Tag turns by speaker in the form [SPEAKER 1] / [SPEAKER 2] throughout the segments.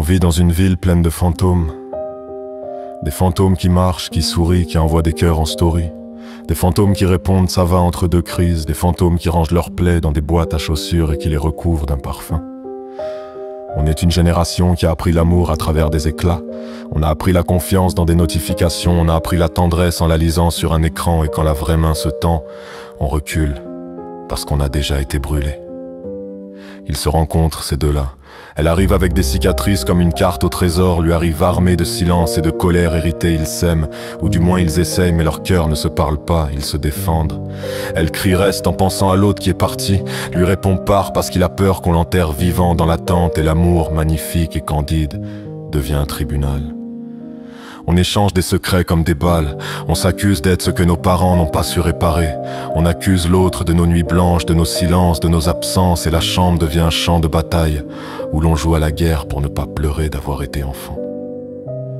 [SPEAKER 1] vit dans une ville pleine de fantômes. Des fantômes qui marchent, qui sourient, qui envoient des cœurs en story. Des fantômes qui répondent ça va entre deux crises. Des fantômes qui rangent leurs plaies dans des boîtes à chaussures et qui les recouvrent d'un parfum. On est une génération qui a appris l'amour à travers des éclats. On a appris la confiance dans des notifications. On a appris la tendresse en la lisant sur un écran. Et quand la vraie main se tend, on recule parce qu'on a déjà été brûlé. Ils se rencontrent, ces deux-là. Elle arrive avec des cicatrices comme une carte au trésor, lui arrive armée de silence et de colère héritée. Ils s'aiment, ou du moins ils essayent, mais leurs cœurs ne se parlent pas, ils se défendent. Elle crie reste en pensant à l'autre qui est parti, lui répond pars parce qu'il a peur qu'on l'enterre vivant dans l'attente, et l'amour, magnifique et candide, devient un tribunal. On échange des secrets comme des balles, on s'accuse d'être ce que nos parents n'ont pas su réparer. On accuse l'autre de nos nuits blanches, de nos silences, de nos absences, et la chambre devient un champ de bataille, où l'on joue à la guerre pour ne pas pleurer d'avoir été enfant.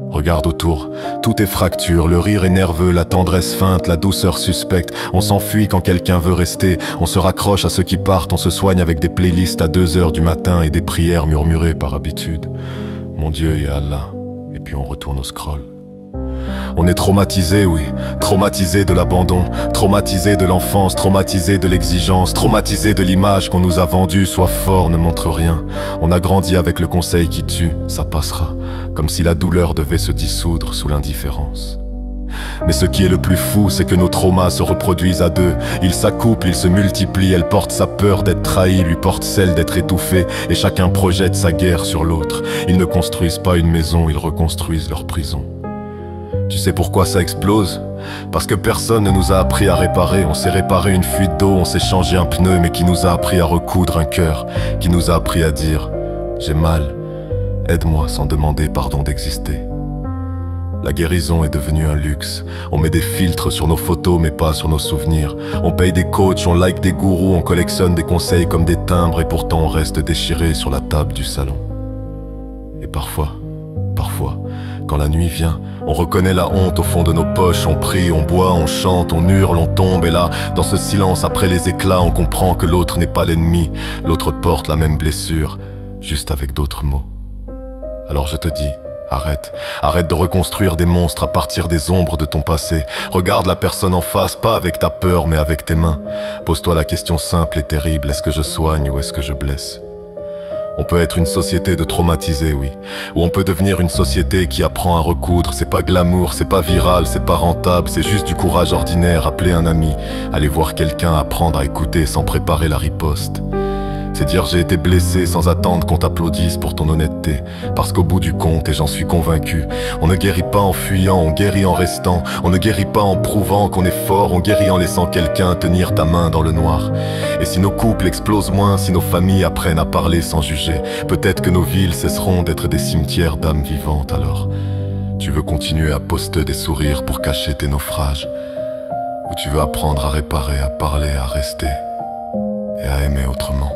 [SPEAKER 1] Regarde autour, tout est fracture, le rire est nerveux, la tendresse feinte, la douceur suspecte. On s'enfuit quand quelqu'un veut rester, on se raccroche à ceux qui partent, on se soigne avec des playlists à 2 heures du matin et des prières murmurées par habitude. Mon Dieu et Allah, et puis on retourne au scroll. On est traumatisé, oui, traumatisé de l'abandon, traumatisé de l'enfance, traumatisé de l'exigence, traumatisé de l'image qu'on nous a vendue, sois fort, ne montre rien. On a grandi avec le conseil qui tue, ça passera, comme si la douleur devait se dissoudre sous l'indifférence. Mais ce qui est le plus fou, c'est que nos traumas se reproduisent à deux. Ils s'accouplent, ils se multiplient, elle porte sa peur d'être trahie, lui porte celle d'être étouffée, et chacun projette sa guerre sur l'autre. Ils ne construisent pas une maison, ils reconstruisent leur prison. Tu sais pourquoi ça explose? Parce que personne ne nous a appris à réparer. On s'est réparé une fuite d'eau, on s'est changé un pneu, mais qui nous a appris à recoudre un cœur, qui nous a appris à dire « j'ai mal, aide-moi » sans demander pardon d'exister. La guérison est devenue un luxe. On met des filtres sur nos photos mais pas sur nos souvenirs. On paye des coachs, on like des gourous, on collectionne des conseils comme des timbres, et pourtant on reste déchiré sur la table du salon. Et parfois, quand la nuit vient, on reconnaît la honte au fond de nos poches. On prie, on boit, on chante, on hurle, on tombe. Et là, dans ce silence après les éclats, on comprend que l'autre n'est pas l'ennemi. L'autre porte la même blessure, juste avec d'autres mots. Alors je te dis, arrête de reconstruire des monstres à partir des ombres de ton passé. Regarde la personne en face, pas avec ta peur mais avec tes mains. Pose-toi la question simple et terrible, est-ce que je soigne ou est-ce que je blesse? On peut être une société de traumatisés, oui. Ou on peut devenir une société qui apprend à recoudre. C'est pas glamour, c'est pas viral, c'est pas rentable, c'est juste du courage ordinaire. Appeler un ami, aller voir quelqu'un, apprendre à écouter sans préparer la riposte. C'est dire j'ai été blessé sans attendre qu'on t'applaudisse pour ton honnêteté. Parce qu'au bout du compte, et j'en suis convaincu, on ne guérit pas en fuyant, on guérit en restant. On ne guérit pas en prouvant qu'on est fort, on guérit en laissant quelqu'un tenir ta main dans le noir. Et si nos couples explosent moins, si nos familles apprennent à parler sans juger, peut-être que nos villes cesseront d'être des cimetières d'âmes vivantes. Alors, tu veux continuer à poster des sourires pour cacher tes naufrages, ou tu veux apprendre à réparer, à parler, à rester et à aimer autrement?